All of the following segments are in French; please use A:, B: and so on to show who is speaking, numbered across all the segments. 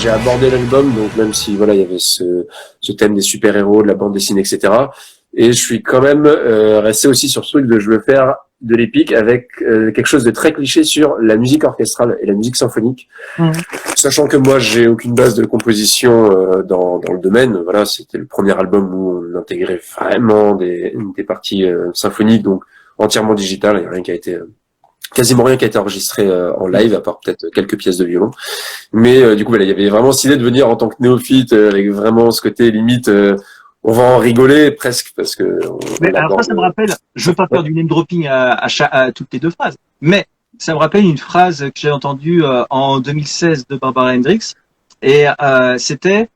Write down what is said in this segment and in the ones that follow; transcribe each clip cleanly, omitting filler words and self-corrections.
A: j'ai abordé l'album, donc même si voilà il y avait ce thème des super-héros, de la bande dessinée, etc. Et je suis quand même resté aussi sur ce truc de je veux faire de l'épique avec quelque chose de très cliché sur la musique orchestrale et la musique symphonique. Sachant que moi j'ai aucune base de composition dans le domaine, voilà, c'était le premier album où on intégrait vraiment des parties symphoniques, donc entièrement digitales, il y a rien qui a été quasiment rien qui a été enregistré en live, à part peut-être quelques pièces de violon. Mais du coup, voilà, il y avait vraiment cette idée de venir en tant que néophyte, avec vraiment ce côté limite, on va en rigoler presque, parce que
B: Mais
A: on
B: alors
A: aborde...
B: ça me rappelle, je veux pas faire du name dropping à toutes les deux phrases, mais ça me rappelle une phrase que j'ai entendue en 2016 de Barbara Hendricks, et c'était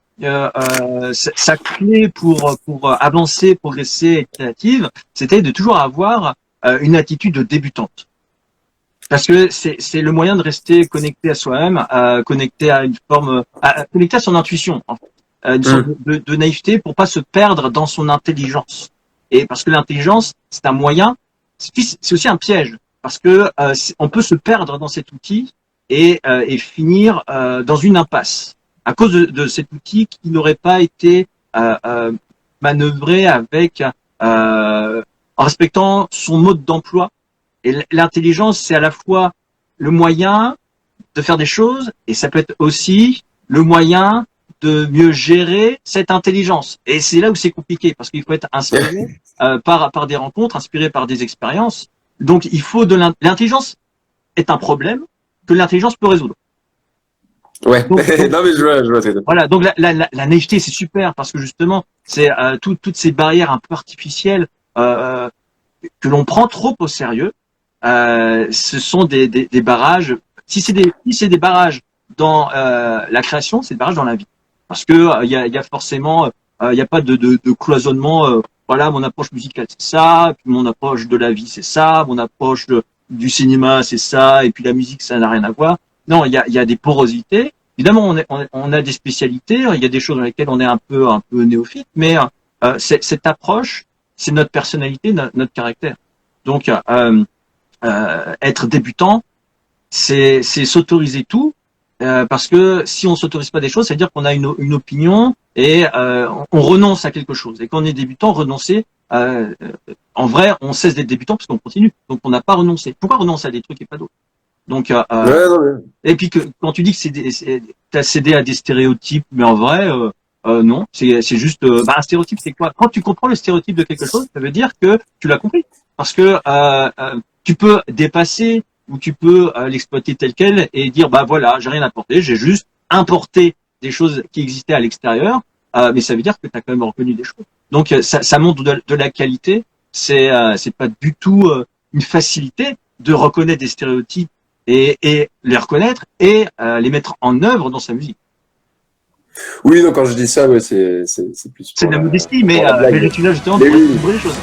B: sa clé pour avancer, progresser, être créative, c'était de toujours avoir une attitude de débutante. Parce que c'est le moyen de rester connecté à soi-même, connecté à une forme, connecté à son intuition, en fait. Une sorte de naïveté pour pas se perdre dans son intelligence. Et parce que l'intelligence, c'est un moyen, c'est aussi un piège, parce que on peut se perdre dans cet outil et finir dans une impasse à cause de cet outil qui n'aurait pas été manœuvré avec en respectant son mode d'emploi. Et l'intelligence, c'est à la fois le moyen de faire des choses et ça peut être aussi le moyen de mieux gérer cette intelligence. Et c'est là où c'est compliqué parce qu'il faut être inspiré par des rencontres, inspiré par des expériences. Donc il faut de l'intelligence est un problème que l'intelligence peut résoudre.
A: Ouais,
B: Donc,
A: non mais je vois,
B: voilà, donc la naïveté c'est super parce que justement c'est toutes ces barrières un peu artificielles que l'on prend trop au sérieux. Ce sont des barrages. Si c'est des barrages dans la création, c'est des barrages dans la vie. Parce que il y a forcément, il y a pas de cloisonnement. Voilà, mon approche musicale c'est ça, puis mon approche de la vie c'est ça, mon approche du cinéma c'est ça, et puis la musique ça n'a rien à voir. Non, il y a des porosités. Évidemment, on a des spécialités. Il y a des choses dans lesquelles on est un peu néophyte, mais cette approche, c'est notre personnalité, notre caractère. Donc être débutant, c'est s'autoriser tout, parce que si on s'autorise pas des choses, ça veut dire qu'on a une opinion et on renonce à quelque chose. Et quand on est débutant, renoncer, en vrai, on cesse d'être débutant parce qu'on continue. Donc on n'a pas renoncé. Pourquoi renoncer à des trucs et pas d'autres? Donc
A: ouais, non, mais...
B: et puis que quand tu dis que t'as cédé à des stéréotypes, mais en vrai, non, c'est juste, un stéréotype, c'est quoi? Quand tu comprends le stéréotype de quelque chose, ça veut dire que tu l'as compris, parce que tu peux dépasser ou tu peux l'exploiter tel quel et dire bah voilà, j'ai rien apporté, j'ai juste importé des choses qui existaient à l'extérieur, mais ça veut dire que tu as quand même reconnu des choses. Donc ça montre de la qualité. C'est pas du tout une facilité de reconnaître des stéréotypes et les reconnaître et les mettre en œuvre dans sa musique.
A: Oui, donc quand je dis ça, ouais, c'est plus
B: C'est de la modestie,
A: pour la
B: mais
A: blague.
B: je suis là justement
A: Mais
B: pour
A: oui.
B: équilibrer les choses.